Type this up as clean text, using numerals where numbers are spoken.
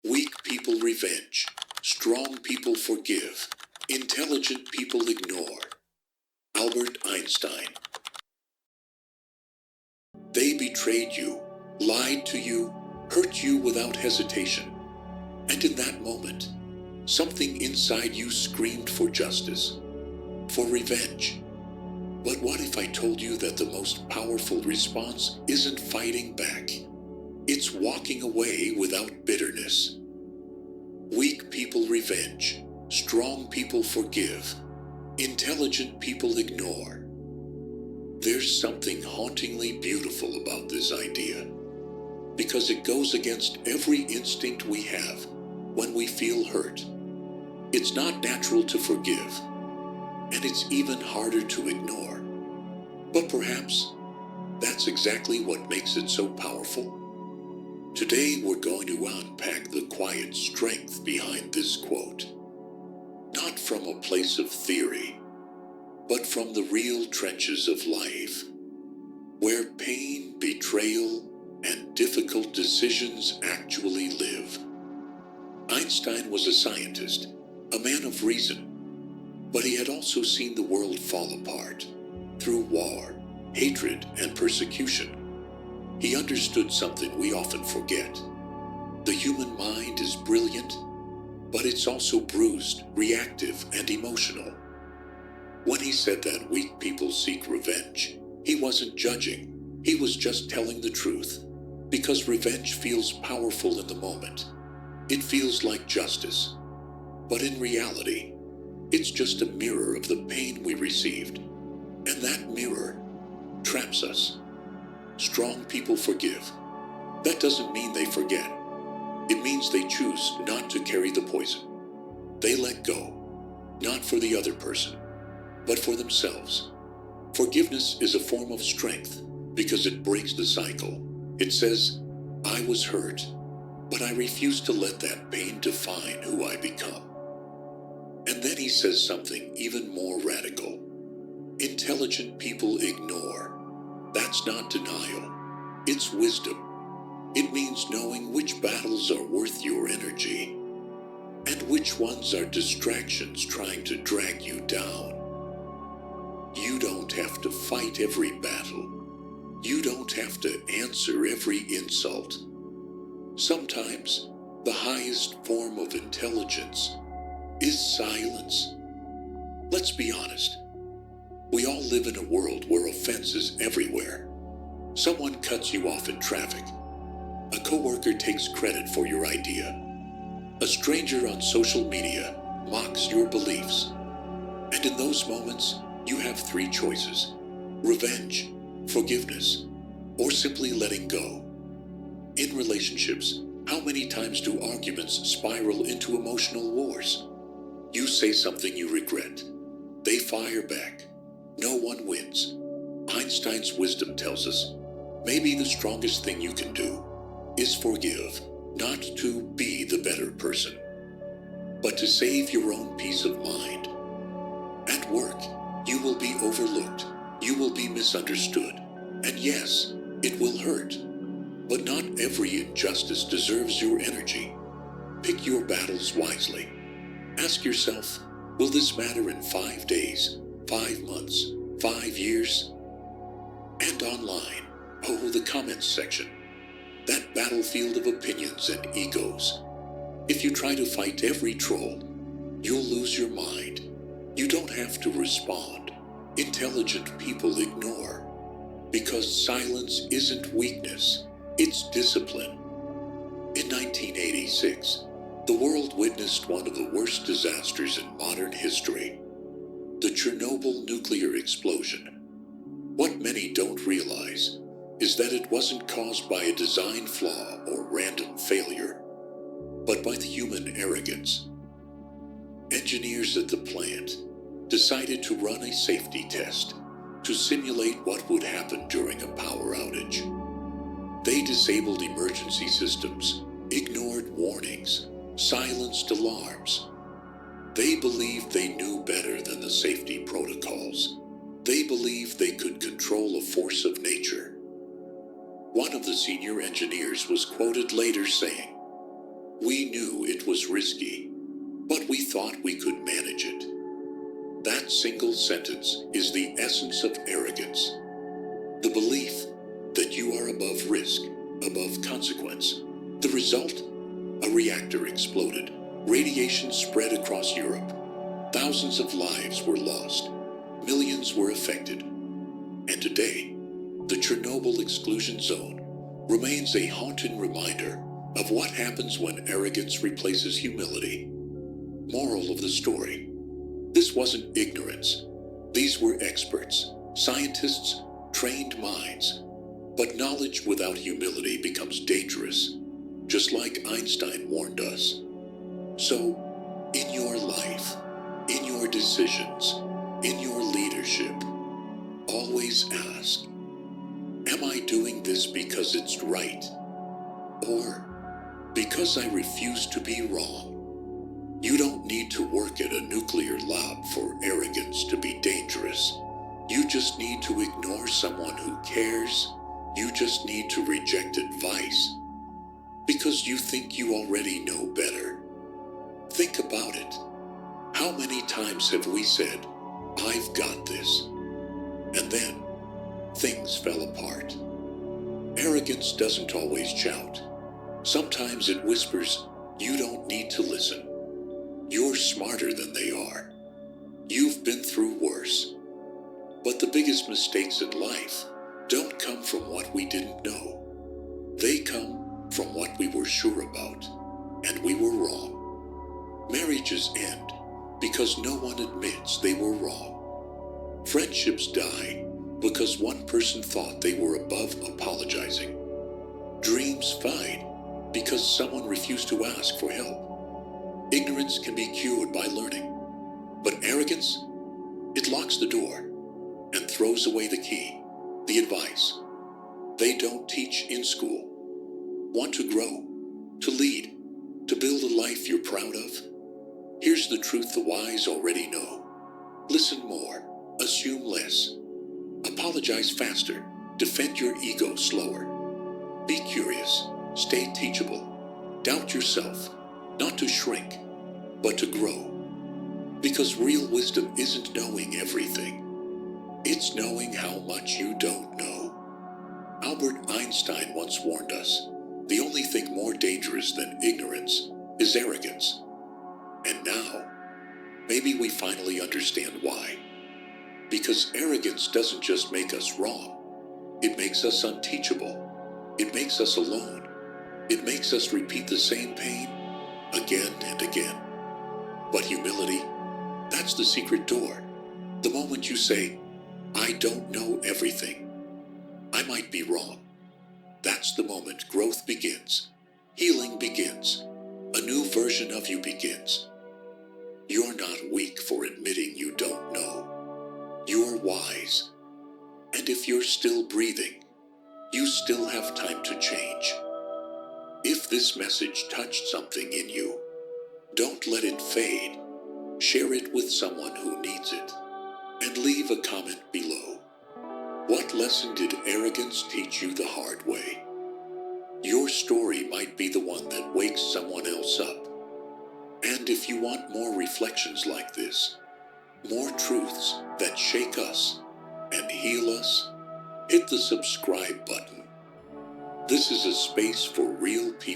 Weak people revenge. Strong people forgive. Intelligent people ignore. Albert Einstein. They betrayed you, lied to you, hurt you without hesitation. And in that moment, something inside you screamed for justice, for revenge. But what if I told you that the most powerful response isn't fighting back? It's walking away without bitterness. Weak people revenge. Strong people forgive. Intelligent people ignore. There's something hauntingly beautiful about this idea, because it goes against every instinct we have when we feel hurt. It's not natural to forgive, and it's even harder to ignore. But perhaps that's exactly what makes it so powerful. Today we're going to unpack the quiet strength behind this quote, not from a place of theory, but from the real trenches of life, where pain, betrayal, and difficult decisions actually live. Einstein was a scientist, a man of reason, but he had also seen the world fall apart through war, hatred, and persecution. He understood something we often forget. The human mind is brilliant, but it's also bruised, reactive, and emotional. When he said that weak people seek revenge, he wasn't judging. He was just telling the truth, because revenge feels powerful in the moment. It feels like justice. But in reality, it's just a mirror of the pain we received. And that mirror traps us. Strong people forgive. That doesn't mean they forget. It means they choose not to carry the poison. They let go, not for the other person, but for themselves. Forgiveness is a form of strength because it breaks the cycle. It says, I was hurt, but I refuse to let that pain define who I become. And then he says something even more radical. Intelligent people ignore. That's not denial. It's wisdom. It means knowing which battles are worth your energy and which ones are distractions trying to drag you down. You don't have to fight every battle. You don't have to answer every insult. Sometimes the highest form of intelligence is silence. Let's be honest. We all live in a world where offense is everywhere. Someone cuts you off in traffic. A coworker takes credit for your idea. A stranger on social media mocks your beliefs. And in those moments, you have three choices: revenge, forgiveness, or simply letting go. In relationships, how many times do arguments spiral into emotional wars? You say something you regret. They fire back. No one wins. Einstein's wisdom tells us, maybe the strongest thing you can do is forgive, not to be the better person, but to save your own peace of mind. At work, you will be overlooked, you will be misunderstood, and yes, it will hurt. But not every injustice deserves your energy. Pick your battles wisely. Ask yourself, will this matter in 5 days, 5 months, 5 years? And online, the comments section. That battlefield of opinions and egos. If you try to fight every troll, you'll lose your mind. You don't have to respond. Intelligent people ignore. Because silence isn't weakness, it's discipline. In 1986, the world witnessed one of the worst disasters in modern history. The Chernobyl nuclear explosion. What many don't realize is that it wasn't caused by a design flaw or random failure, but by the human arrogance. Engineers at the plant decided to run a safety test to simulate what would happen during a power outage. They disabled emergency systems, ignored warnings, silenced alarms. They believed they knew better than the safety protocols. They believed they could control a force of nature. One of the senior engineers was quoted later saying, We knew it was risky, but we thought we could manage it. That single sentence is the essence of arrogance. The belief that you are above risk, above consequence. The result? A reactor exploded. Radiation spread across Europe. Thousands of lives were lost. Millions were affected. And today, the Chernobyl exclusion zone remains a haunting reminder of what happens when arrogance replaces humility. Moral of the story: this wasn't ignorance. These were experts, scientists, trained minds. But knowledge without humility becomes dangerous, just like Einstein warned us. So, in your life, in your decisions, in your leadership, always ask, am I doing this because it's right? Or because I refuse to be wrong? You don't need to work at a nuclear lab for arrogance to be dangerous. You just need to ignore someone who cares. You just need to reject advice because you think you already know better. Think about it. How many times have we said, "I've got this," and then things fell apart? Arrogance doesn't always shout. Sometimes it whispers, "You don't need to listen. You're smarter than they are. You've been through worse." But the biggest mistakes in life don't come from what we didn't know. They come from what we were sure about, and we were wrong. Marriages end because no one admits they were wrong. Friendships die because one person thought they were above apologizing. Dreams fade because someone refused to ask for help. Ignorance can be cured by learning, but arrogance, it locks the door and throws away the key, the advice they don't teach in school. Want to grow, to lead, to build a life you're proud of? Here's the truth the wise already know. Listen more, assume less, apologize faster, defend your ego slower. Be curious, stay teachable, doubt yourself, not to shrink, but to grow. Because real wisdom isn't knowing everything. It's knowing how much you don't know. Albert Einstein once warned us, the only thing more dangerous than ignorance is arrogance. And now, maybe we finally understand why. Because arrogance doesn't just make us wrong. It makes us unteachable. It makes us alone. It makes us repeat the same pain again and again. But humility, that's the secret door. The moment you say, "I don't know everything. I might be wrong." That's the moment growth begins. Healing begins. A new version of you begins. You're not weak for admitting you don't know. You're wise. And if you're still breathing, you still have time to change. If this message touched something in you, don't let it fade. Share it with someone who needs it. And leave a comment below. What lesson did arrogance teach you the hard way? Your story might be the one that wakes someone else up. And if you want more reflections like this, more truths that shake us and heal us, hit the subscribe button. This is a space for real people.